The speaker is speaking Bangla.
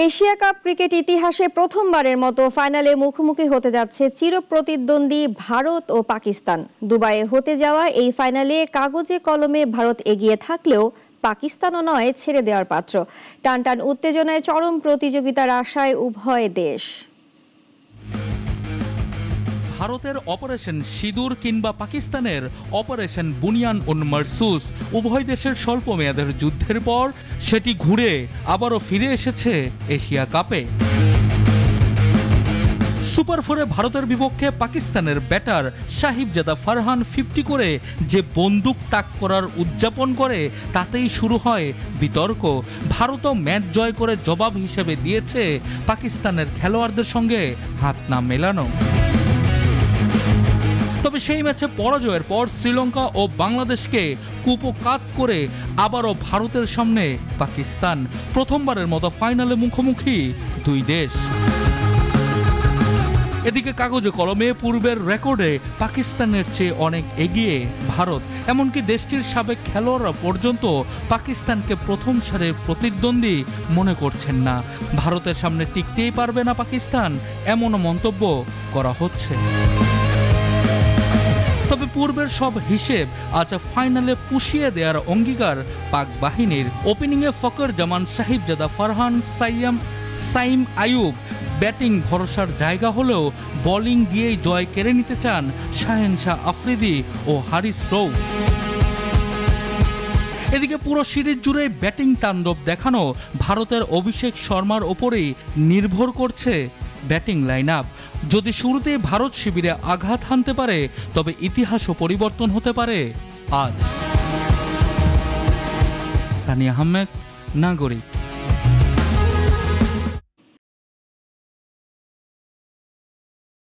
এশিয়া কাপ ক্রিকেট ইতিহাসে প্রথমবারের মতো ফাইনালে মুখোমুখি হতে যাচ্ছে চিরপ্রতিদ্বন্দ্বী ভারত ও পাকিস্তান। দুবাইয়ে হতে যাওয়া এই ফাইনালে কাগজে কলমে ভারত এগিয়ে থাকলেও পাকিস্তানও নয় ছেড়ে দেওয়ার পাত্র। টানটান উত্তেজনায় চরম প্রতিযোগিতার আশায় উভয় দেশ। ভারতের অপারেশন সিঁদুর কিংবা পাকিস্তানের অপারেশন বুনিয়ান উন মারসুস, উভয় দেশের স্বল্প মেয়াদের যুদ্ধের পর সেটি ঘুরে আবারও ফিরে এসেছে এশিয়া কাপে। সুপার 4-এ ভারতের বিপক্ষে পাকিস্তানের ব্যাটার সাহিবজাদা ফারহান 50 করে যে বন্দুক তাক করার উদযাপন করে, তাতেই শুরু হয় বিতর্ক। ভারতও ম্যাচ জয় করে জবাব হিসেবে দিয়েছে পাকিস্তানের খেলোয়াড়দের সঙ্গে হাত না মেলানো। তবে সেই ম্যাচে পরাজয়ের পর শ্রীলঙ্কা ও বাংলাদেশকে কুপোকাত করে আবারও ভারতের সামনে পাকিস্তান। প্রথমবারের মতো ফাইনালে মুখোমুখি দুই দেশ। এদিকে কাগজে কলমে পূর্বের রেকর্ডে পাকিস্তানের চেয়ে অনেক এগিয়ে ভারত। এমনকি দেশটির সাবেক খেলোয়াড়রা পর্যন্ত পাকিস্তানকে প্রথম সারির প্রতিদ্বন্দ্বী মনে করছেন না। ভারতের সামনে টিকতেই পারবে না পাকিস্তান, এমনও মন্তব্য করা হচ্ছে। তবে পূর্বের সব হিসেব আজ ফাইনালে পুষিয়ে দেওয়ার অঙ্গীকার পাক বাহিনীর। ওপেনিংয়ে ফকর জামান, সাহিবজাদা ফারহান, সাইম আয়ুব ব্যাটিং ভরসার জায়গা হলেও বোলিং দিয়েই জয় কেড়ে নিতে চান শাহেনশাহ আফ্রিদি ও হারিস রৌ। এদিকে পুরো সিরিজ জুড়ে ব্যাটিং তাণ্ডব দেখানো ভারতের অভিষেক শর্মার ওপরেই নির্ভর করছে ব্যাটিং লাইন আপ। যদি শুরুতে ভারত শিবিরে আঘাত হানতে পারে, তবে ইতিহাসও পরিবর্তন হতে পারে আজ। সানি আহমেদ, নাগরিক।